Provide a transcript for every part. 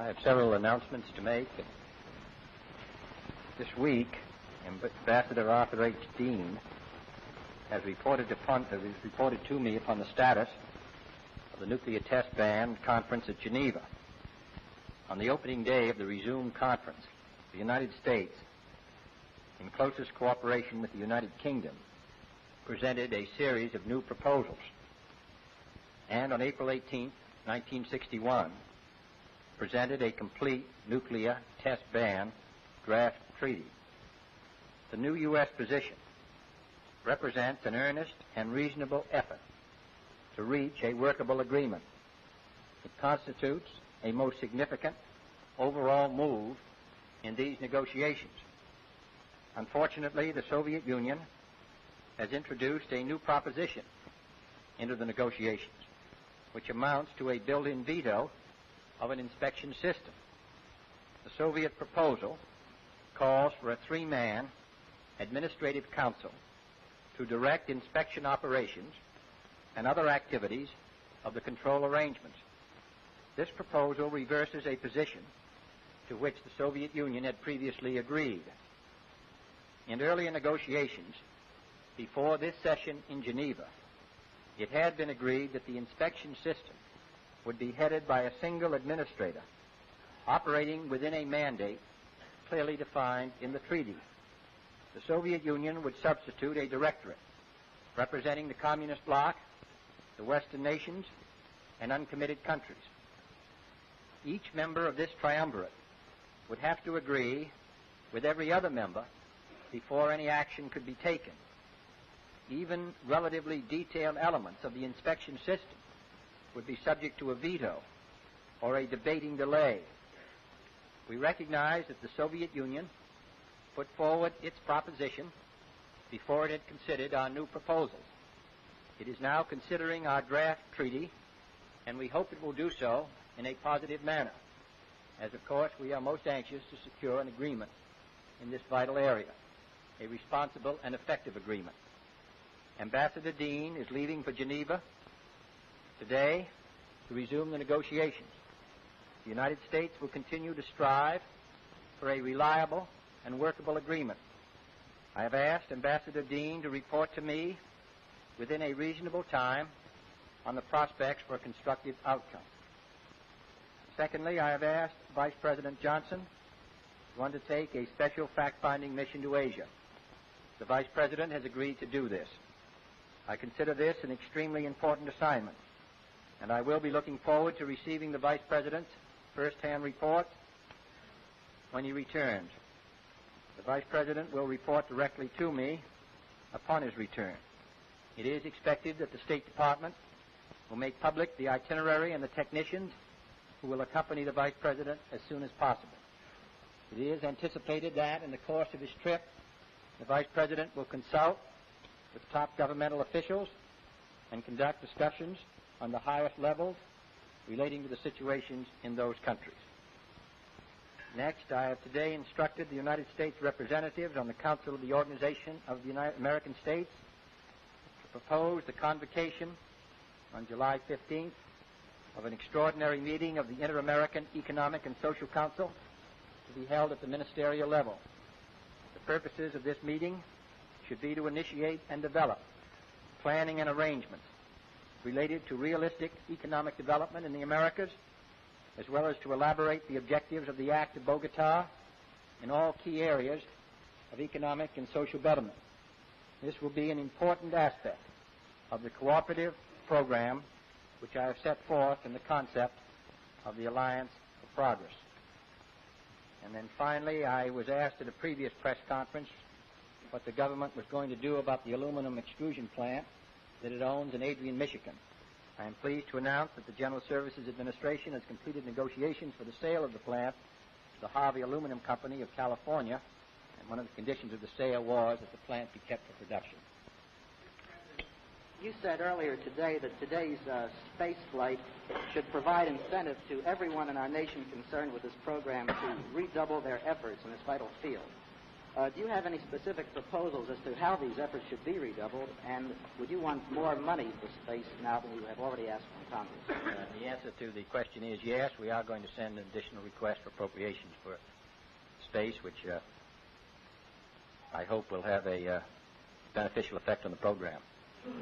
I have several announcements to make. This week, Ambassador Arthur H. Dean has reported to me upon the status of the nuclear test ban conference at Geneva. On the opening day of the resumed conference, the United States, in closest cooperation with the United Kingdom, presented a series of new proposals. And on April 18, 1961, presented a complete nuclear test ban draft treaty. The new U.S. position represents an earnest and reasonable effort to reach a workable agreement. It constitutes a most significant overall move in these negotiations. Unfortunately, the Soviet Union has introduced a new proposition into the negotiations, which amounts to a built-in veto of an inspection system. The Soviet proposal calls for a three-man administrative council to direct inspection operations and other activities of the control arrangements. This proposal reverses a position to which the Soviet Union had previously agreed. In earlier negotiations, before this session in Geneva, it had been agreed that the inspection system would be headed by a single administrator operating within a mandate clearly defined in the treaty. The Soviet Union would substitute a directorate representing the communist bloc, the Western nations, and uncommitted countries. Each member of this triumvirate would have to agree with every other member before any action could be taken. Even relatively detailed elements of the inspection system would be subject to a veto or a debating delay. We recognize that the Soviet Union put forward its proposition before it had considered our new proposals. It is now considering our draft treaty, and we hope it will do so in a positive manner, as of course we are most anxious to secure an agreement in this vital area, a responsible and effective agreement. Ambassador Dean is leaving for Geneva today to resume the negotiations. The United States will continue to strive for a reliable and workable agreement. I have asked Ambassador Dean to report to me within a reasonable time on the prospects for a constructive outcome. Secondly, I have asked Vice President Johnson to undertake a special fact-finding mission to Asia. The Vice President has agreed to do this. I consider this an extremely important assignment, and I will be looking forward to receiving the Vice President's first-hand report when he returns. The Vice President will report directly to me upon his return. It is expected that the State Department will make public the itinerary and the technicians who will accompany the Vice President as soon as possible. It is anticipated that in the course of his trip, the Vice President will consult with top governmental officials and conduct discussions on the highest levels relating to the situations in those countries. Next, I have today instructed the United States representatives on the Council of the Organization of the American States to propose the convocation on July 15th of an extraordinary meeting of the Inter-American Economic and Social Council to be held at the ministerial level. The purposes of this meeting should be to initiate and develop planning and arrangements related to realistic economic development in the Americas, as well as to elaborate the objectives of the Act of Bogota in all key areas of economic and social betterment. This will be an important aspect of the cooperative program which I have set forth in the concept of the Alliance for Progress. And then finally, I was asked at a previous press conference what the government was going to do about the aluminum extrusion plant that it owns in Adrian, Michigan. I am pleased to announce that the General Services Administration has completed negotiations for the sale of the plant to the Harvey Aluminum Company of California, and one of the conditions of the sale was that the plant be kept for production. You said earlier today that today's space flight should provide incentive to everyone in our nation concerned with this program to redouble their efforts in this vital field. Do you have any specific proposals as to how these efforts should be redoubled, and would you want more money for space now than you have already asked from Congress? The answer to the question is yes. We are going to send an additional request for appropriations for space, which I hope will have a beneficial effect on the program.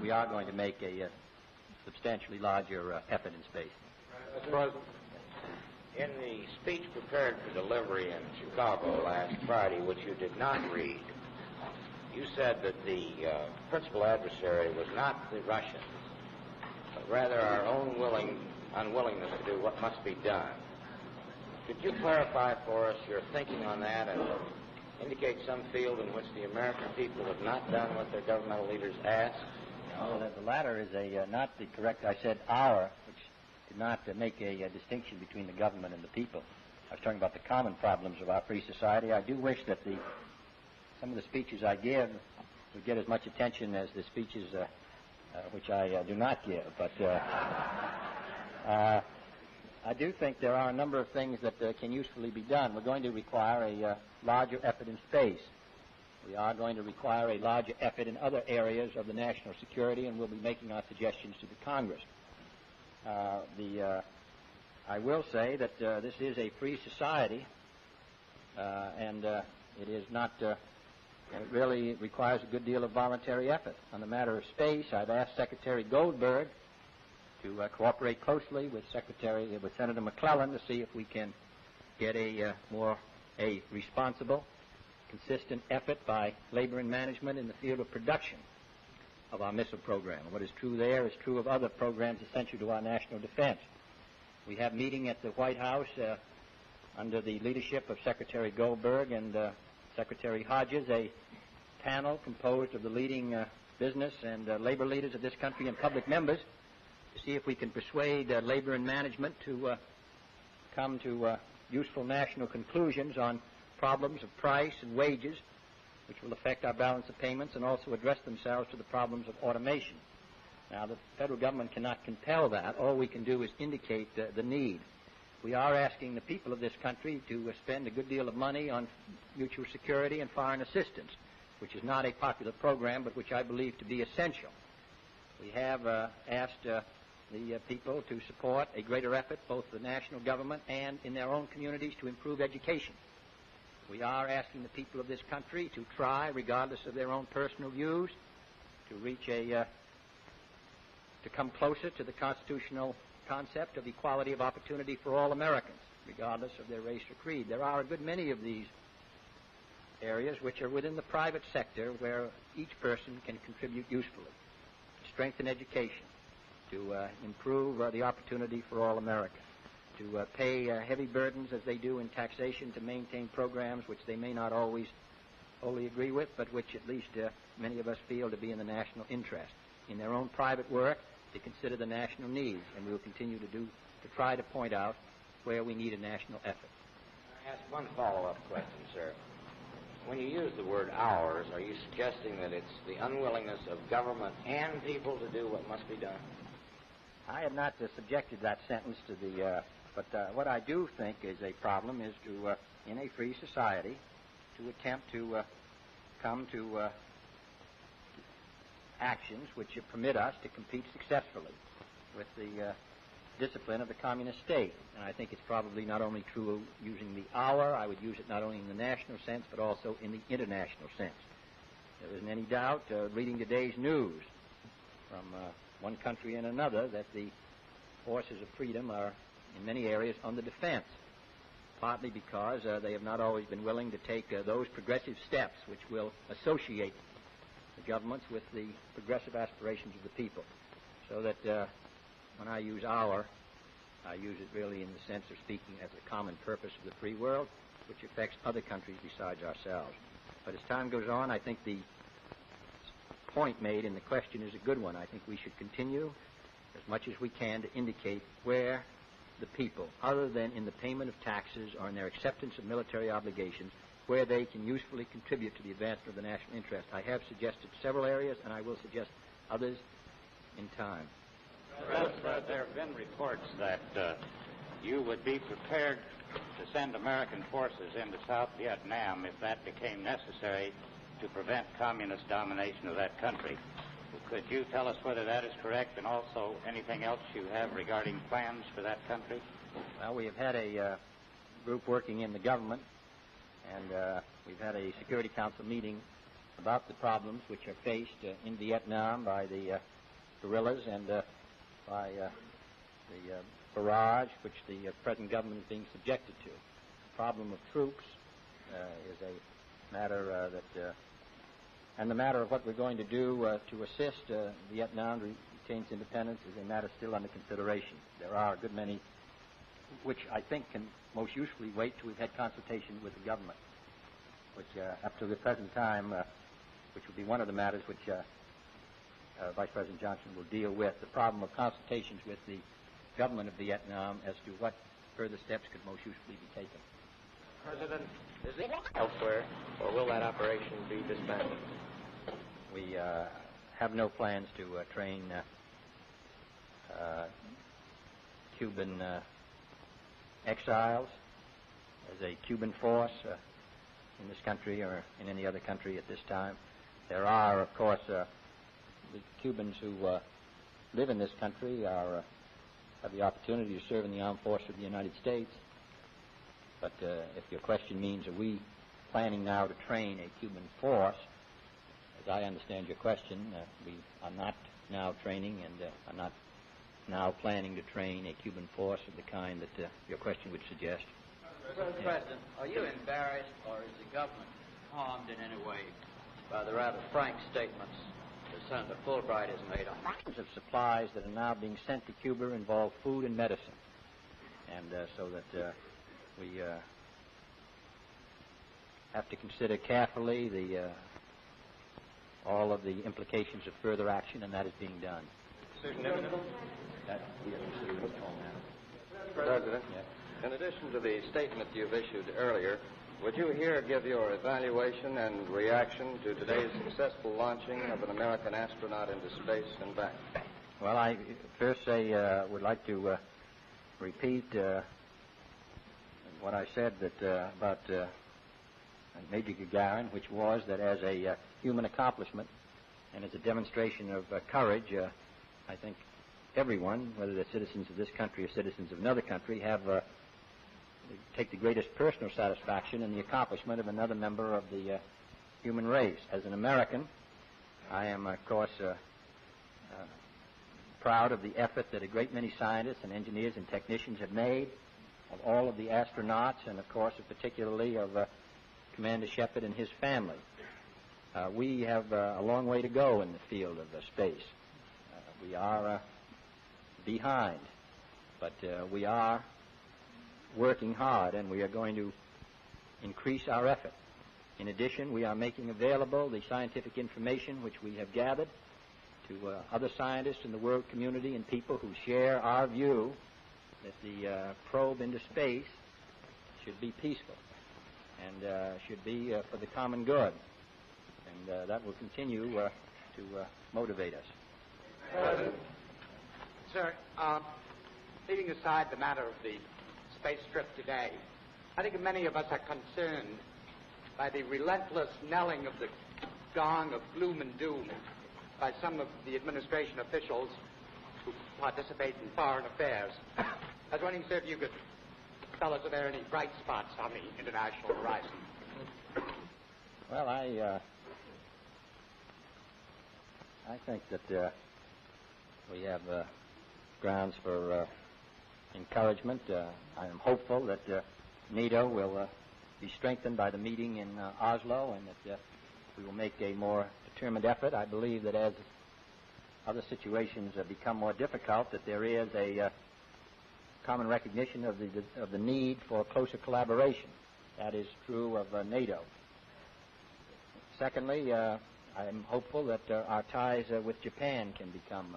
We are going to make a substantially larger effort in space. Mr. President, in the speech prepared for delivery in Chicago last Friday, which you did not read, you said that the principal adversary was not the Russians, but rather our own unwillingness to do what must be done. Could you clarify for us your thinking on that and indicate some field in which the American people have not done what their governmental leaders asked? No, the latter is not the correct. I said our, which did not make a distinction between the government and the people. I was talking about the common problems of our free society. I do wish that some of the speeches I give would get as much attention as the speeches which I do not give. But I do think there are a number of things that can usefully be done. We're going to require a larger effort in space. We are going to require a larger effort in other areas of the national security, and we'll be making our suggestions to the Congress. I will say that this is a free society, and it is not. It really requires a good deal of voluntary effort. On the matter of space, I've asked Secretary Goldberg to cooperate closely with Senator McClellan to see if we can get a responsible, consistent effort by labor and management in the field of production of our missile program. What is true there is true of other programs essential to our national defense. We have meeting at the White House under the leadership of Secretary Goldberg and Secretary Hodges, a panel composed of the leading business and labor leaders of this country and public members to see if we can persuade labor and management to come to useful national conclusions on problems of price and wages, which will affect our balance of payments and also address themselves to the problems of automation. Now, the federal government cannot compel that. All we can do is indicate the need. We are asking the people of this country to spend a good deal of money on mutual security and foreign assistance, which is not a popular program, but which I believe to be essential. We have asked the people to support a greater effort, both the national government and in their own communities, to improve education. We are asking the people of this country to try, regardless of their own personal views, to reach to come closer to the constitutional concept of equality of opportunity for all Americans, regardless of their race or creed. There are a good many of these areas which are within the private sector where each person can contribute usefully to strengthen education, to improve the opportunity for all Americans, to pay heavy burdens as they do in taxation to maintain programs which they may not always wholly agree with, but which at least many of us feel to be in the national interest. In their own private work, to consider the national needs, and we will continue to try to point out where we need a national effort. I ask one follow-up question, sir. When you use the word ours, are you suggesting that it's the unwillingness of government and people to do what must be done? I have not subjected that sentence to the, but what I do think is a problem is to, in a free society, to attempt to come to actions which permit us to compete successfully with the discipline of the communist state. And I think it's probably not only true using the our, I would use it not only in the national sense, but also in the international sense. There isn't any doubt, reading today's news from one country and another, that the forces of freedom are in many areas on the defense, partly because they have not always been willing to take those progressive steps which will associate the governments with the progressive aspirations of the people. So that when I use our, I use it really in the sense of speaking as a common purpose of the free world, which affects other countries besides ourselves. But as time goes on, I think the point made in the question is a good one. I think we should continue as much as we can to indicate where the people, other than in the payment of taxes or in their acceptance of military obligations, where they can usefully contribute to the advancement of the national interest. I have suggested several areas, and I will suggest others in time. There have been reports that you would be prepared to send American forces into South Vietnam if that became necessary to prevent communist domination of that country. Could you tell us whether that is correct, and also anything else you have regarding plans for that country? Well, we have had a group working in the government, and we've had a Security Council meeting about the problems which are faced in Vietnam by the guerrillas and by the barrage which the present government is being subjected to. The problem of troops is a matter and the matter of what we're going to do to assist Vietnam to retain its independence is a matter still under consideration. There are a good many which I think can most usefully wait till we've had consultation with the government, which up to the present time, which will be one of the matters which Vice President Johnson will deal with, the problem of consultations with the government of Vietnam as to what further steps could most usefully be taken. President, is it elsewhere, or will that operation be disbanded? We have no plans to train Cuban exiles as a Cuban force in this country or in any other country at this time. There are, of course, the Cubans who live in this country have the opportunity to serve in the armed forces of the United States. But if your question means, are we planning now to train a Cuban force, as I understand your question, we are not now training and are not now planning to train a Cuban force of the kind that your question would suggest. Mr. President, are you embarrassed, or is the government harmed in any way by the rather frank statements that Senator Fulbright has made on of supplies that are now being sent to Cuba involve food and medicine, and so that we have to consider carefully all of the implications of further action, and that is being done. President, in addition to the statement you've issued earlier, would you here give your evaluation and reaction to today's successful launching of an American astronaut into space and back? Well, I first would like to repeat what I said about Major Gagarin, which was that as a human accomplishment and as a demonstration of courage, I think everyone, whether they're citizens of this country or citizens of another country, take the greatest personal satisfaction in the accomplishment of another member of the human race. As an American, I am, of course, proud of the effort that a great many scientists and engineers and technicians have made, of all of the astronauts, and, of course, particularly of Commander Shepard and his family. We have a long way to go in the field of space. We are behind, but we are working hard, and we are going to increase our effort. In addition, we are making available the scientific information which we have gathered to other scientists in the world community and people who share our view that the probe into space should be peaceful and should be for the common good. And that will continue to motivate us. Sir, leaving aside the matter of the space trip today, I think many of us are concerned by the relentless knelling of the gong of gloom and doom by some of the administration officials who participate in foreign affairs. I was wondering, sir, if you could tell us if there are any bright spots on the international horizon. Well, I think that we have grounds for encouragement. I am hopeful that NATO will be strengthened by the meeting in Oslo, and that we will make a more determined effort. I believe that as other situations become more difficult, that there is a common recognition of the need for closer collaboration. That is true of NATO. Secondly, I am hopeful that our ties with Japan can become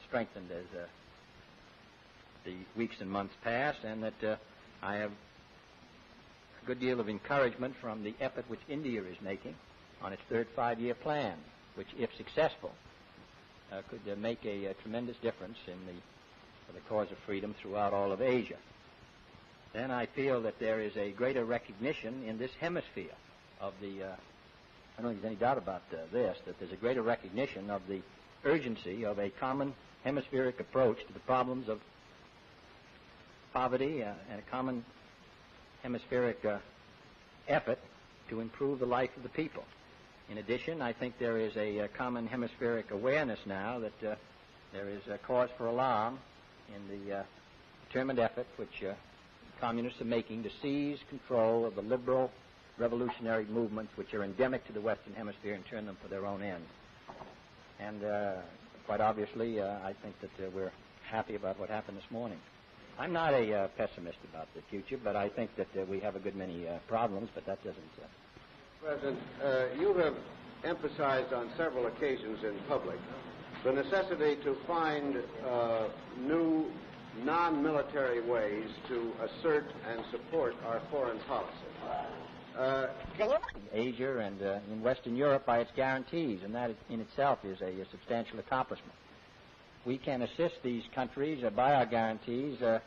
strengthened as the weeks and months pass, and that I have a good deal of encouragement from the effort which India is making on its third five-year plan, which, if successful, could make a tremendous difference for the cause of freedom throughout all of Asia. then I feel that there is a greater recognition in this hemisphere of the, I don't think there's any doubt about this, that there's a greater recognition of the urgency of a common hemispheric approach to the problems of poverty and a common hemispheric effort to improve the life of the people. In addition, I think there is a common hemispheric awareness now that there is a cause for alarm in the determined effort which communists are making to seize control of the liberal revolutionary movements which are endemic to the Western Hemisphere and turn them for their own ends. And quite obviously, I think that we're happy about what happened this morning. I'm not a pessimist about the future, but I think that we have a good many problems, but that doesn't... President, you have emphasized on several occasions in public the necessity to find new non-military ways to assert and support our foreign policy. Asia and in Western Europe by its guarantees, and that in itself is a substantial accomplishment. We can assist these countries by our guarantees, at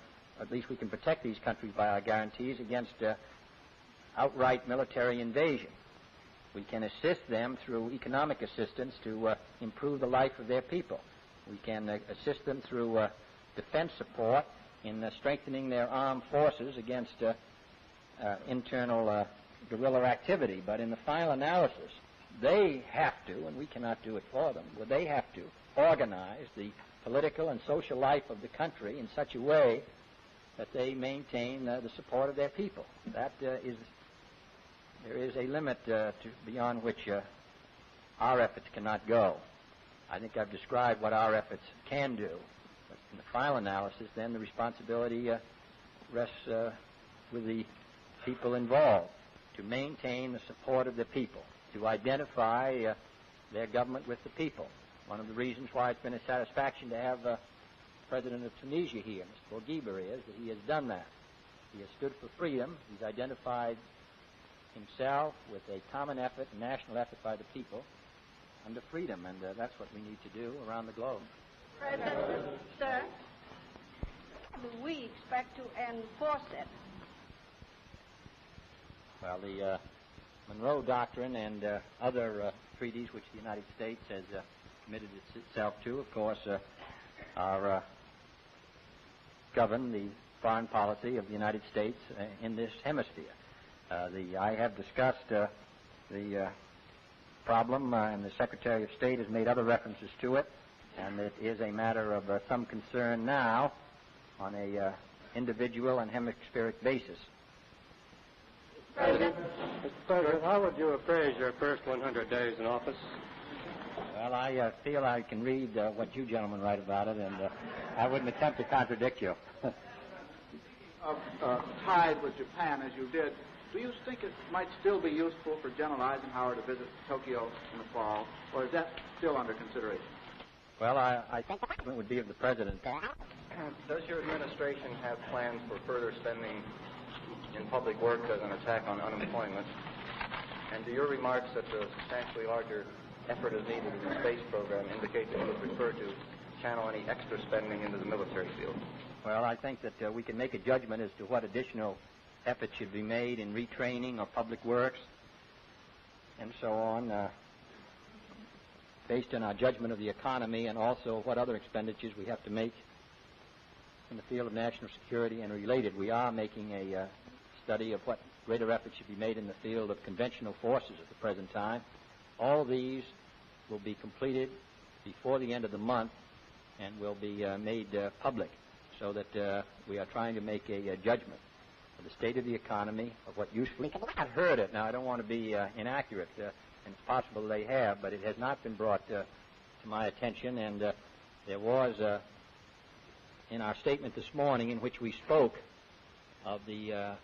least we can protect these countries by our guarantees against outright military invasion. We can assist them through economic assistance to improve the life of their people. We can assist them through defense support in strengthening their armed forces against internal guerrilla activity. But in the final analysis, they have to, and we cannot do it for them, but they have to organize the political and social life of the country in such a way that they maintain the support of their people. That there is a limit beyond which our efforts cannot go. I think I've described what our efforts can do. But in the final analysis, then the responsibility rests with the people involved to maintain the support of the people, to identify their government with the people. One of the reasons why it's been a satisfaction to have President of Tunisia here, Mr. Bourguiba, is that he has done that. He has stood for freedom. He's identified himself with a common effort, a national effort by the people under freedom, and that's what we need to do around the globe. President, sir, do we expect to enforce it? Well, the Monroe Doctrine and other treaties which the United States has committed itself to, of course, are govern the foreign policy of the United States in this hemisphere. I have discussed the problem, and the Secretary of State has made other references to it, and it is a matter of some concern now on a individual and hemispheric basis. President. Mr. President, how would you appraise your first 100 days in office? Well, I feel I can read what you gentlemen write about it, and I wouldn't attempt to contradict you. Tied with Japan as you did, do you think it might still be useful for General Eisenhower to visit Tokyo in the fall, or is that still under consideration? Well, I think it would be of the President. Does your administration have plans for further spending in public work as an attack on unemployment? And do your remarks that a substantially larger effort is needed in the space program indicate that you would prefer to channel any extra spending into the military field? Well, I think that we can make a judgment as to what additional efforts should be made in retraining or public works and so on, based on our judgment of the economy and also what other expenditures we have to make in the field of national security and related. We are making a study of what greater efforts should be made in the field of conventional forces at the present time. All these will be completed before the end of the month and will be made public, so that we are trying to make a judgment of the state of the economy, of what usefully... I've heard it. Now, I don't want to be inaccurate, and it's possible they have, but it has not been brought to my attention, and there was, in our statement this morning, in which we spoke of the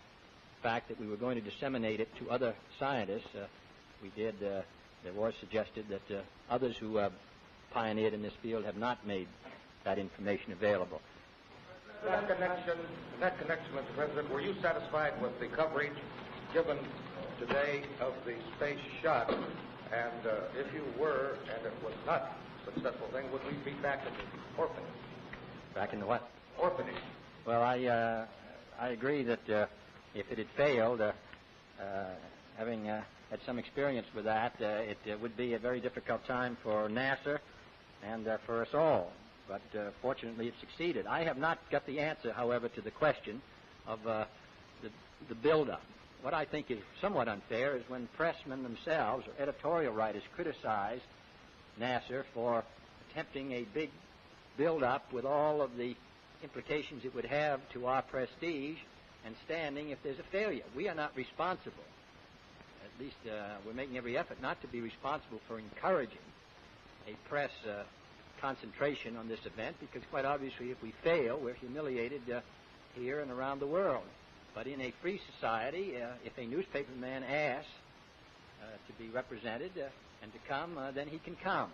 fact that we were going to disseminate it to other scientists, there was suggested that others who have pioneered in this field have not made that information available. In that connection, Mr. President, were you satisfied with the coverage given today of the space shot? And if you were, and it was not a successful thing, would we be back in the orphanage? Back in the what? Orphanage. Well, I agree that if it had failed, having had some experience with that, it would be a very difficult time for NASA and for us all. But fortunately, it succeeded. I have not got the answer, however, to the question of the build-up. What I think is somewhat unfair is when pressmen themselves or editorial writers criticize NASA for attempting a big build-up with all of the implications it would have to our prestige and standing if there's a failure. We are not responsible. At least we're making every effort not to be responsible for encouraging a press concentration on this event, because quite obviously if we fail, we're humiliated here and around the world. But in a free society, if a newspaperman asks to be represented and to come, then he can come.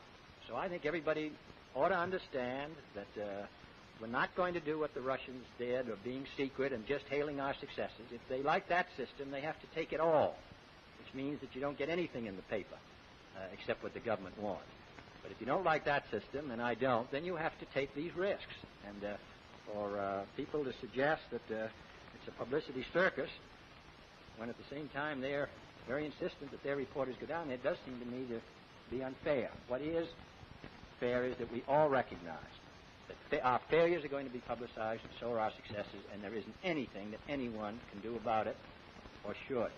So I think everybody ought to understand that we're not going to do what the Russians did of being secret and just hailing our successes. If they like that system, they have to take it all, which means that you don't get anything in the paper except what the government wants. But if you don't like that system, and I don't, then you have to take these risks. And for people to suggest that it's a publicity circus, when at the same time they're very insistent that their reporters go down there, does seem to me to be unfair. What is fair is that we all recognize that our failures are going to be publicized, and so are our successes, and there isn't anything that anyone can do about it or should.